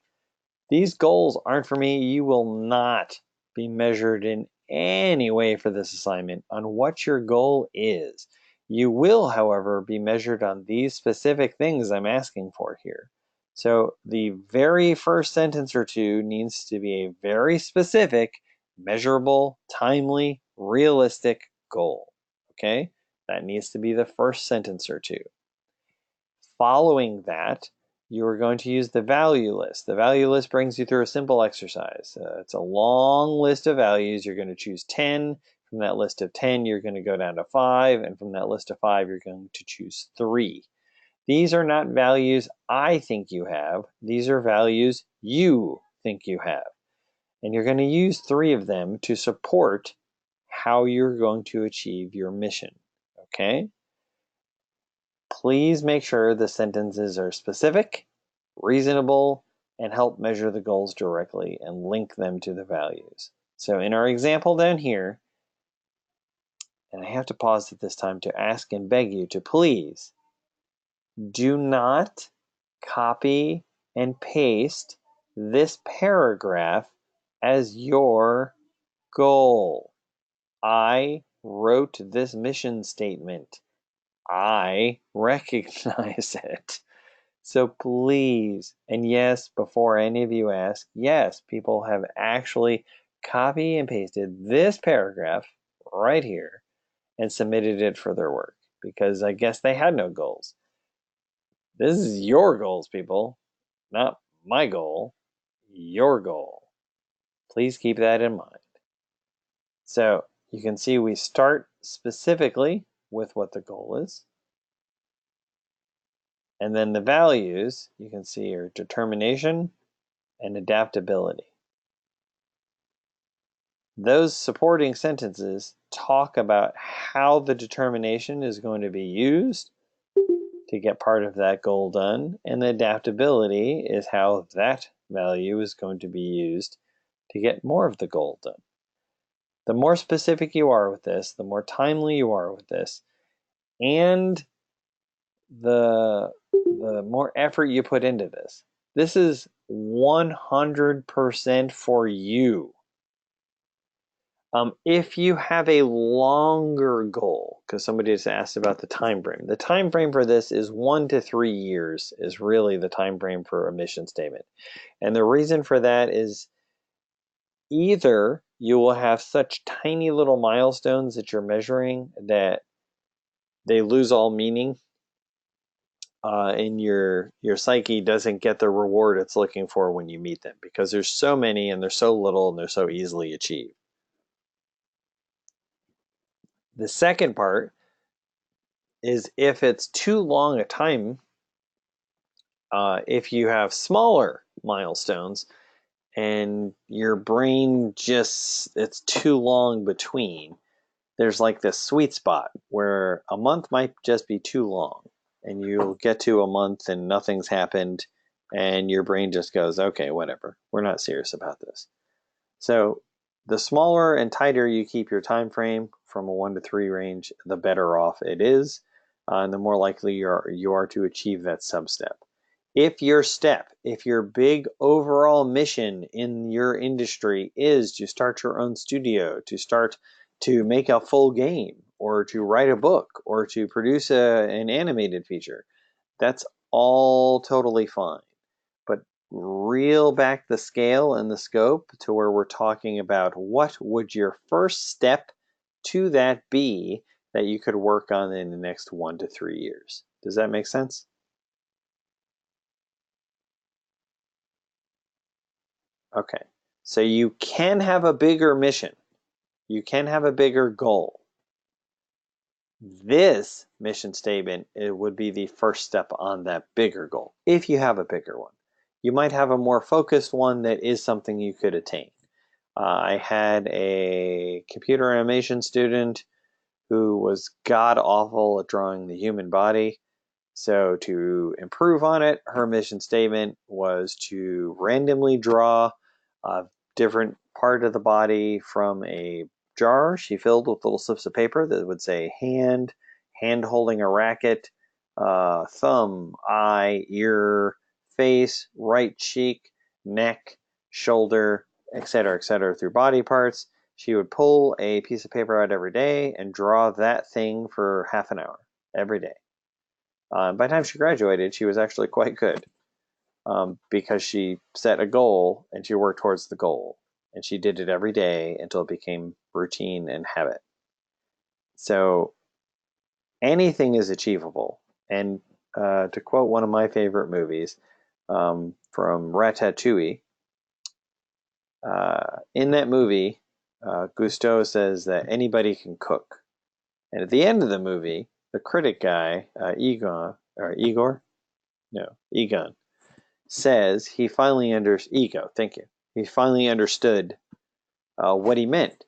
These goals aren't for me. You will not be measured in any way for this assignment on what your goal is. You will, however, be measured on these specific things I'm asking for here. So the very first sentence or two needs to be a very specific, measurable, timely, realistic goal. Okay? That needs to be the first sentence or two. Following that, you are going to use the value list. The value list brings you through a simple exercise. It's a long list of values. You're going to choose 10. From that list of 10, you're going to go down to 5. And from that list of 5, you're going to choose 3. These are not values I think you have. These are values you think you have. And you're going to use 3 of them to support how you're going to achieve your mission. Okay? Please make sure the sentences are specific, reasonable, and help measure the goals directly and link them to the values. So in our example down here, and I have to pause at this time to ask and beg you to please do not copy and paste this paragraph as your goal. I wrote this mission statement. I recognize it. So please, and yes, before any of you ask, yes, people have actually copy and pasted this paragraph right here and submitted it for their work, because I guess they had no goals. This is your goals, people, not my goal, your goal. Please keep that in mind. So you can see we start specifically with what the goal is. And then the values you can see are determination and adaptability. Those supporting sentences talk about how the determination is going to be used to get part of that goal done, and the adaptability is how that value is going to be used to get more of the goal done. The more specific you are with this, the more timely you are with this, and the more effort you put into this. This is 100% for you. If you have a longer goal, because somebody just asked about the time frame. The time frame for this is 1 to 3 years is really the time frame for a mission statement. And the reason for that is either you will have such tiny little milestones that you're measuring that they lose all meaning, and your psyche doesn't get the reward it's looking for when you meet them, because there's so many and they're so little and they're so easily achieved. The second part is if it's too long a time, if you have smaller milestones and your brain it's too long between, there's like this sweet spot where a month might just be too long, and you'll get to a month and nothing's happened, and your brain just goes, okay, whatever, we're not serious about this. So the smaller and tighter you keep your time frame from a 1 to 3 range, the better off it is, and the more likely you are to achieve that sub-step. If your big overall mission in your industry is to start your own studio, to make a full game, or to write a book, or to produce an animated feature, that's all totally fine. But reel back the scale and the scope to where we're talking about what would your first step to that be that you could work on in the next 1 to 3 years. Does that make sense? Okay, so you can have a bigger mission. You can have a bigger goal. This mission statement, it would be the first step on that bigger goal, if you have a bigger one. You might have a more focused one that is something you could attain. I had a computer animation student who was god awful at drawing the human body. So to improve on it, her mission statement was to randomly draw a different part of the body from a jar she filled with little slips of paper that would say hand holding a racket, thumb, eye, ear, face, right cheek, neck, shoulder, etc., through body parts. She would pull a piece of paper out every day and draw that thing for half an hour every day. By the time she graduated, she was actually quite good, because she set a goal and she worked towards the goal. And she did it every day until it became routine and habit. So anything is achievable. And to quote one of my favorite movies, from Ratatouille, in that movie, Gusteau says that anybody can cook. And at the end of the movie, the critic guy, Egon, says he finally he finally understood what he meant.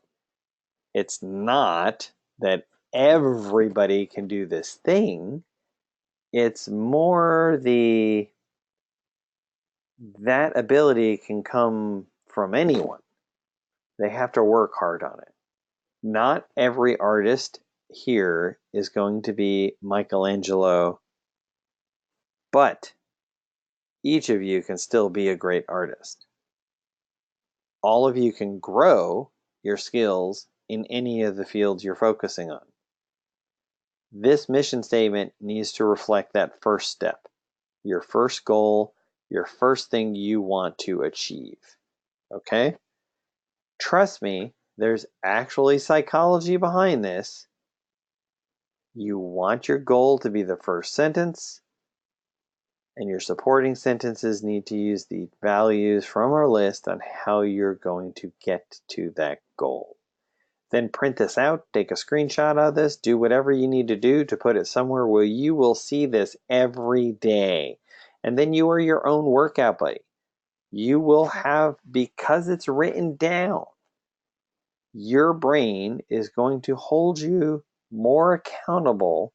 It's not that everybody can do this thing. It's more that ability can come from anyone. They have to work hard on it. Not every artist here is going to be Michelangelo, but each of you can still be a great artist. All of you can grow your skills in any of the fields you're focusing on. This mission statement needs to reflect that first step, your first goal, your first thing you want to achieve. Okay? Trust me, there's actually psychology behind this. You want your goal to be the first sentence, and your supporting sentences need to use the values from our list on how you're going to get to that goal. Then print this out, take a screenshot of this, do whatever you need to do to put it somewhere where you will see this every day. And then you are your own workout buddy. You will have, because it's written down, your brain is going to hold you more accountable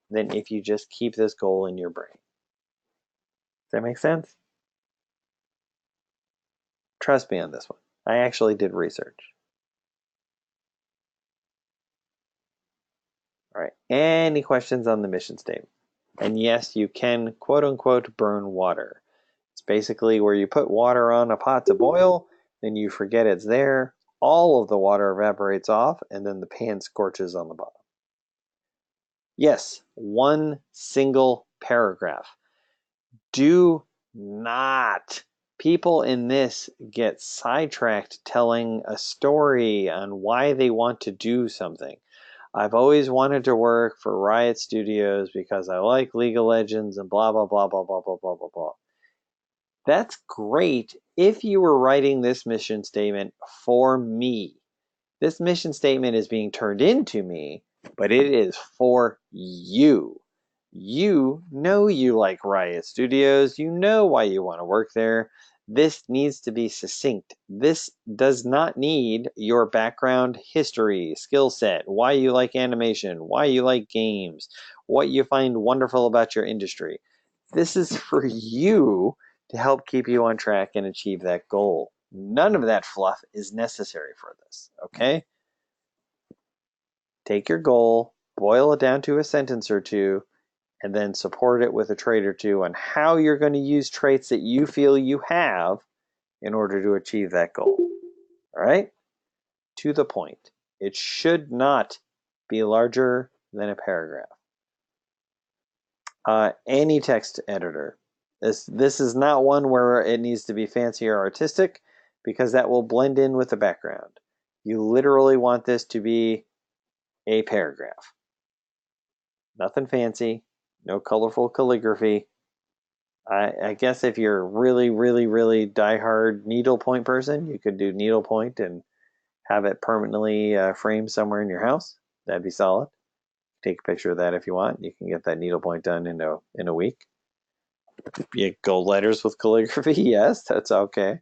than if you just keep this goal in your brain. Does that make sense? Trust me on this one. I actually did research. All right. Any questions on the mission statement? And yes, you can quote unquote burn water. It's basically where you put water on a pot to boil, then you forget it's there, all of the water evaporates off, and then the pan scorches on the bottom. Yes, one single paragraph. Do not. People in this get sidetracked telling a story on why they want to do something. I've always wanted to work for Riot Studios because I like League of Legends and blah, blah, blah, blah, blah, blah, blah, blah, blah. That's great if you were writing this mission statement for me. This mission statement is being turned into me, but it is for you. You know you like Riot Studios. You know why you want to work there. This needs to be succinct. This does not need your background, history, skill set, why you like animation, why you like games, what you find wonderful about your industry. This is for you to help keep you on track and achieve that goal. None of that fluff is necessary for this, okay? Take your goal, boil it down to a sentence or two, and then support it with a trait or two on how you're going to use traits that you feel you have in order to achieve that goal. All right? To the point. It should not be larger than a paragraph. Any text editor. This is not one where it needs to be fancy or artistic because that will blend in with the background. You literally want this to be a paragraph. Nothing fancy, no colorful calligraphy. I guess if you're really, really, really diehard needlepoint person, you could do needlepoint and have it permanently framed somewhere in your house. That'd be solid. Take a picture of that if you want. You can get that needlepoint done in a week. You gold letters with calligraphy, yes, that's okay.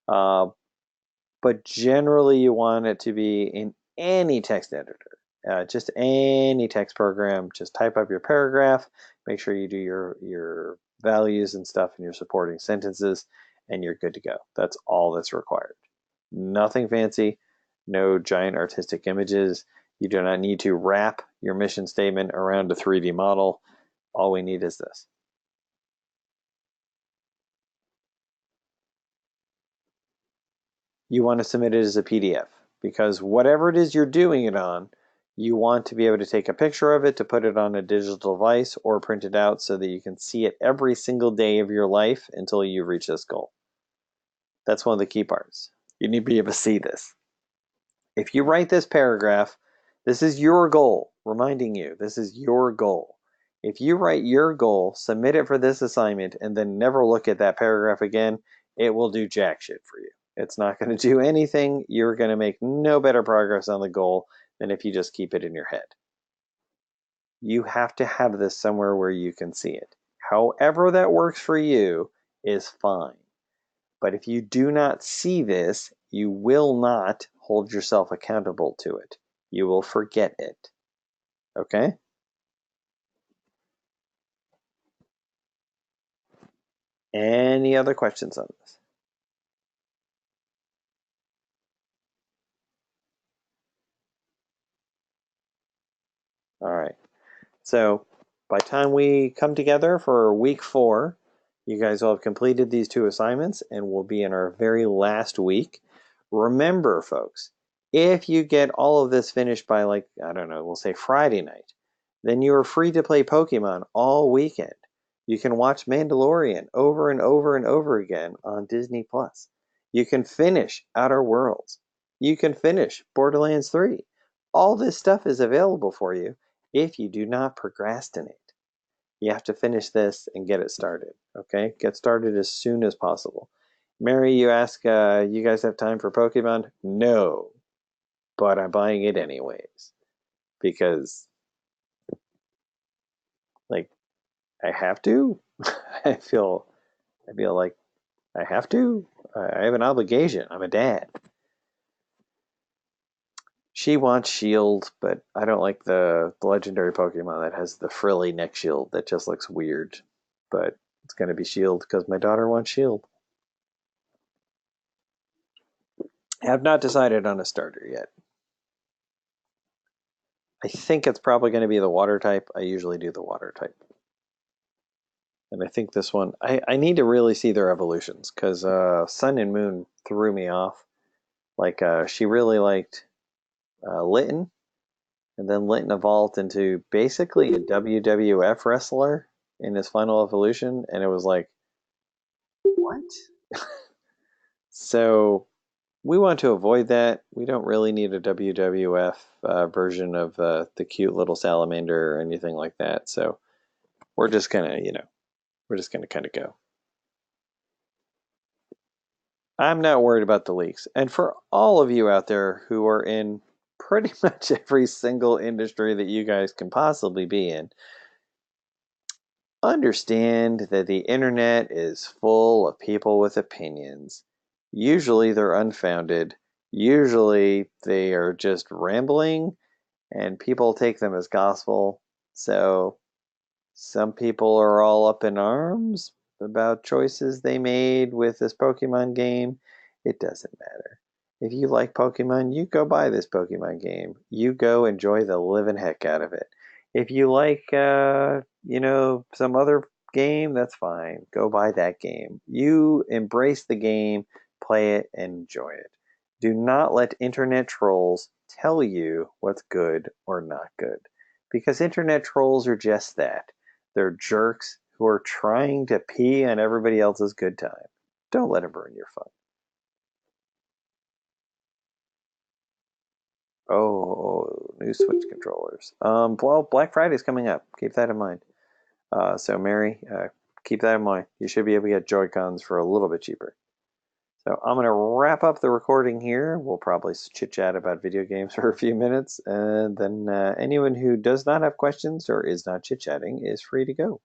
But generally, you want it to be in any text editor, just any text program. Just type up your paragraph. Make sure you do your values and stuff in your supporting sentences, and you're good to go. That's all that's required. Nothing fancy. No giant artistic images. You do not need to wrap your mission statement around a 3D model. All we need is this. You want to submit it as a PDF because whatever it is you're doing it on, you want to be able to take a picture of it to put it on a digital device or print it out so that you can see it every single day of your life until you reach this goal. That's one of the key parts. You need to be able to see this. If you write this paragraph, this is your goal, reminding you, this is your goal. If you write your goal, submit it for this assignment, and then never look at that paragraph again, it will do jack shit for you. It's not going to do anything. You're going to make no better progress on the goal than if you just keep it in your head. You have to have this somewhere where you can see it. However that works for you is fine. But if you do not see this, you will not hold yourself accountable to it. You will forget it. Okay? Any other questions on this? All right. So by the time we come together for week 4, you guys will have completed these 2 assignments and we'll be in our very last week. Remember, folks, if you get all of this finished by, like, I don't know, we'll say Friday night, then you are free to play Pokemon all weekend. You can watch Mandalorian over and over and over again on Disney+. You can finish Outer Worlds. You can finish Borderlands 3. All this stuff is available for you if you do not procrastinate. You have to finish this and get it started, okay? Get started as soon as possible. Mary, you ask, you guys have time for Pokemon? No. but I'm buying it anyways because, like, I have to. I feel, I feel like I have to. I have an obligation. I'm a dad. She wants Shield, but I don't like the legendary Pokemon that has the frilly neck shield that just looks weird. But it's going to be Shield because my daughter wants Shield. I have not decided on a starter yet. I think it's probably going to be the water type. I usually do the water type. And I think this one, I need to really see their evolutions because Sun and Moon threw me off. Like, she really liked Litten, and then Litten evolved into basically a WWF wrestler in his final evolution, and it was like, what? So we want to avoid that. We don't really need a WWF version of the cute little salamander or anything like that. So we're just gonna, we're just gonna kind of go. I'm not worried about the leaks. And for all of you out there who are in pretty much every single industry that you guys can possibly be in, understand that the internet is full of people with opinions. Usually they're unfounded. Usually they are just rambling and people take them as gospel. So some people are all up in arms about choices they made with this Pokemon game. It doesn't matter. If you like Pokemon, you go buy this Pokemon game. You go enjoy the living heck out of it. If you like, some other game, that's fine. Go buy that game. You embrace the game, play it, and enjoy it. Do not let internet trolls tell you what's good or not good. Because internet trolls are just that. They're jerks who are trying to pee on everybody else's good time. Don't let them ruin your fun. Oh, new Switch controllers. Well, Black Friday's coming up. Keep that in mind. So, Mary, keep that in mind. You should be able to get Joy-Cons for a little bit cheaper. So I'm going to wrap up the recording here. We'll probably chit-chat about video games for a few minutes, and then anyone who does not have questions or is not chit-chatting is free to go.